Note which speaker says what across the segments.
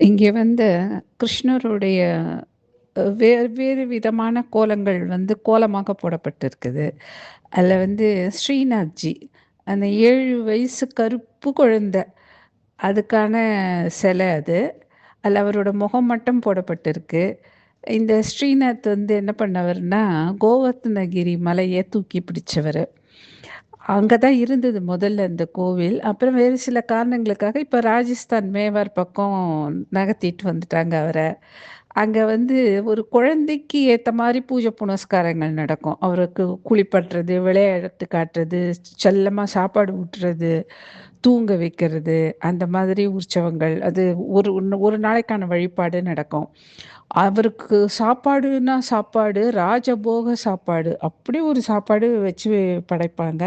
Speaker 1: இங்கே வந்து கிருஷ்ணருடைய வேறு விதமான கோலங்கள் வந்து கோலமாக போடப்பட்டிருக்குது. அதில வந்து ஸ்ரீநாத்ஜி, அந்த 7 வயசு கருப்பு குழந்தை, அதுக்கான சிலை அது. அதில அவரோட முகம் மட்டும் போடப்பட்டிருக்கு. இந்த ஸ்ரீநாத் வந்து என்ன பண்ணவர்னா, கோவர்த்தனகிரி மலைய தூக்கி பிடிச்சவரு. அங்க தான் இருந்தது முதல்ல இந்த கோவில். அப்புறம் வேறு சில காரணங்களுக்காக இப்ப ராஜஸ்தான் மேவார் பக்கம் நகர்த்திட்டு வந்துட்டாங்க அவர. அங்க வந்து ஒரு குழந்தைக்கு ஏத்த மாரி பூஜை புனஸ்காரங்கள் நடக்கும். அவருக்கு குளிப்பாட்டுறது, விளையாட்டு காட்டுறது, செல்லமா சாப்பாடு ஊட்டுறது, தூங்க வைக்கிறது, அந்த மாதிரி உற்சவங்கள். அது ஒரு நாளைக்கான வழிபாடு நடக்கும். அவருக்கு சாப்பாடுன்னா சாப்பாடு, ராஜபோக சாப்பாடு. அப்படி ஒரு சாப்பாடு வச்சு படைப்பாங்க.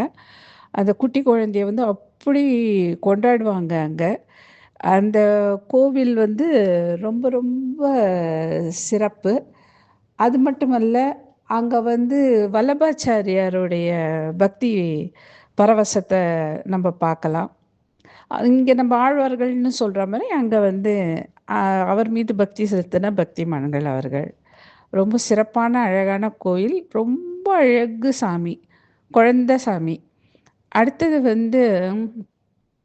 Speaker 1: அந்த குட்டி குழந்தைய வந்து அப்படி கொண்டாடுவாங்க அங்க. அந்த கோவில் வந்து ரொம்ப ரொம்ப சிறப்பு. அது மட்டுமல்ல, அங்க வந்து வல்லபாச்சாரியாருடைய பக்தி பரவசத்த நம்ப பார்க்கலாம். இங்க நம்ம ஆழ்வார்கள்னு சொல்ற மாரி, அங்க வந்து அ அவர் மீது பக்தி செலுத்தின பக்திமான்கள் அவர்கள். ரொம்ப சிறப்பான, அழகான கோயில். ரொம்ப அழகு சாமி. குழந்த சாமி. அடுத்தது வந்து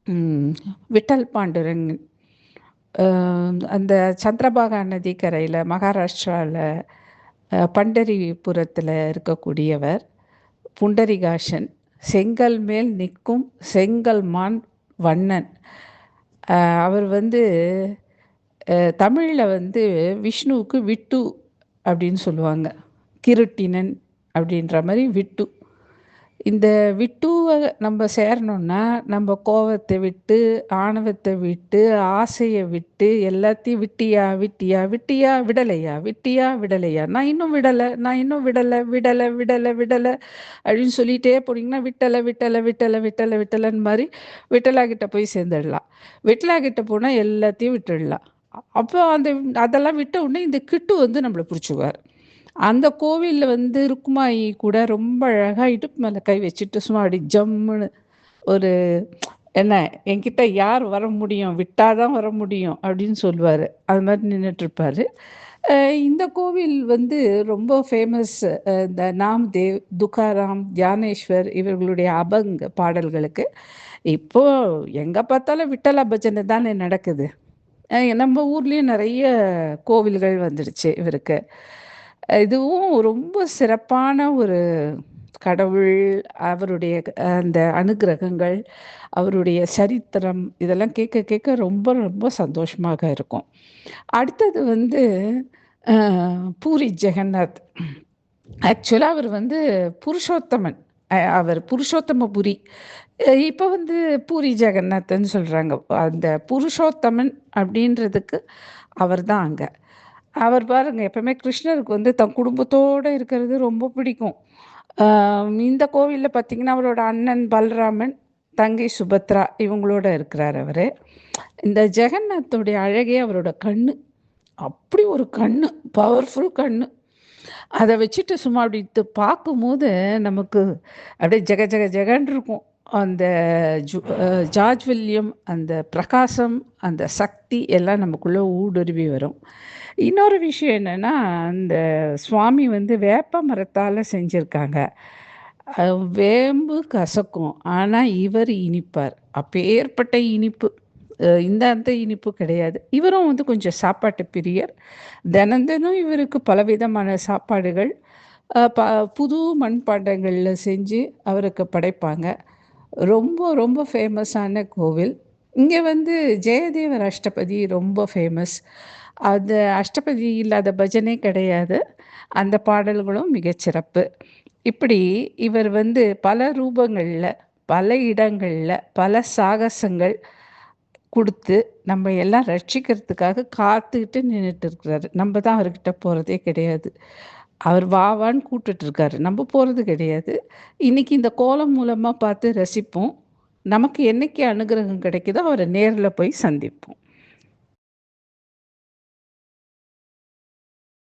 Speaker 1: ம் விட்டல் பாண்டுரங்கன். அ அந்த சந்திரபாகா நதிக்கரையில மகாராஷ்டிரால பண்டரிபுரத்தில இருக்கக்கூடியவர். புண்டரிகாஷன். செங்கல் மேல் நிற்கும் செங்கல் மான் வண்ணன். அ அவர் வந்து தமிழ்ல வந்து விஷ்ணுவுக்கு விட்டு அப்படின்னு சொல்லுவாங்க. கிருட்டினன் அப்படின்ற மாரி விட்டு. இந்த விட்டுவ நம்ம சேரணும்னா, நம்ம கோவத்த விட்டு, ஆணவத்த விட்டு, ஆசைய விட்டு, எல்லாத்தையும் விட்டியா, விட்டியா, விட்டியா, விடலையா, விட்டியா, விடலையா, நான் இன்னும் விடல, நான் இன்னும் விடல, விடல, விடல, விடல அப்படின்னு சொல்லிட்டே போனீங்கன்னா, விட்டல, விட்டல, விட்டல, விட்டல, விட்டலன்னு மாரி விட்டலா கிட்ட போய் சேர்ந்துடலாம். விட்டலா கிட்ட போனா எல்லாத்தையும் விட்டுடலாம். அப்போ அதெல்லாம் விட்ட உடனே இந்த கிட்டு வந்து நம்மள புடிச்சுக்குவாரு. அந்த கோவில்ல வந்து ருக்மாயி கூட ரொம்ப அழகா இடுப்பு மேல கை வச்சுட்டு சும்மா அப்படி ஜம்முன்னு ஒரு என்ன என்கிட்ட யார் வர முடியும்? விட்டா தான் வர முடியும் அப்படின்னு சொல்லுவாரு. அது மாரி நின்னுட்டுருப்பாரு. இந்த கோவில் வந்து ரொம்ப ஃபேமஸ். இந்த நாம்தேவ், துக்காராம், தியானேஸ்வர் இவர்களுடைய அபங் பாடல்களுக்கு. இப்போ எங்க பார்த்தாலும் விட்டலா பஜனை தானே நடக்குது. நம்ம ஊர்லயும் நெறைய கோவில்கள் வந்துடுச்சு இவருக்கு. இதுவும் ரொம்ப சிறப்பான ஒரு கடவுள், அவருடைய அந்த அனுக்கிரகங்கள், அவருடைய சரித்திரம் இதெல்லாம் கேட்க கேட்க ரொம்ப ரொம்ப சந்தோஷமாக இருக்கும். அடுத்தது வந்து அ பூரி ஜெகநாத். ஆக்சுவலா அவர் வந்து புருஷோத்தமன். அவர் புருஷோத்தமபுரி. இப்ப வந்து பூரி ஜெகநாத்ன்னு சொல்றாங்க. அந்த புருஷோத்தமன் அப்படின்றதுக்கு அவர் தான் அங்க. அவர் பாருங்க எப்பவுமே கிருஷ்ணருக்கு வந்து தன் குடும்பத்தோட இருக்கிறது ரொம்ப பிடிக்கும். அ இந்த கோவில்ல பார்த்தீங்கன்னா, அவரோட அண்ணன் பல்ராமன், தங்கை சுபத்ரா இவங்களோட இருக்கிறாரு அவரு. இந்த ஜெகநாத்தோடைய அழகே அவரோட கண்ணு. அப்படி ஒரு கண்ணு, பவர்ஃபுல் கண்ணு. அத வச்சுட்டு சும்மா அப்படி பார்க்கும்போது, நமக்கு அப்படியே ஜக ஜக ஜகன்னு இருக்கும். அந்த ஜு அ ஜாஜ்வல்யம், அந்த பிரகாசம், அந்த சக்தி எல்லாம் நமக்குள்ள ஊடுருவி வரும். இன்னொரு விஷயம் என்னன்னா, அந்த சுவாமி வந்து வேப்ப மரத்தால செஞ்சிருக்காங்க. அ வேம்பு கசக்கும். ஆனா, இவர் இனிப்பார். அப்பேற்பட்ட இனிப்பு. இந்த அந்த இனிப்பு கிடையாது. இவரும் வந்து கொஞ்சம் சாப்பாட்டு பிரியர். தினம் தினம் இவருக்கு பலவிதமான சாப்பாடுகள், புது மண்பாண்டங்கள்ல செஞ்சு அவருக்கு படைப்பாங்க. ரொம்ப ரொம்ப ஃபேமஸான கோவில். இங்க வந்து ஜெயதேவர் அஷ்டபதி ரொம்ப ஃபேமஸ். அது அஷ்டபதி இல்லாத பஜனே கிடையாது. அந்த பாடல்களும் மிகச்சிறப்பு. இப்படி இவர் வந்து பல ரூபங்கள்ல, பல இடங்கள்ல, பல சாகசங்கள் குடுத்து, நம்ம எல்லாம் ரட்சிக்கிறதுக்காக காத்துக்கிட்டு நின்னுட்டு இருக்கிறாரு. நம்ம தான் அவர்கிட்ட போறதே கிடையாது. அவர் வா வான்னு கூப்பிட்டுட்டு இருக்காரு. நம்ம போறது கிடையாது. இன்னைக்கு இந்த கோலம் மூலமா பார்த்து ரசிப்போம். நமக்கு என்னைக்கு அனுகிரகம் கிடைக்குதோ அவர நேர்ல போய் சந்திப்போம்.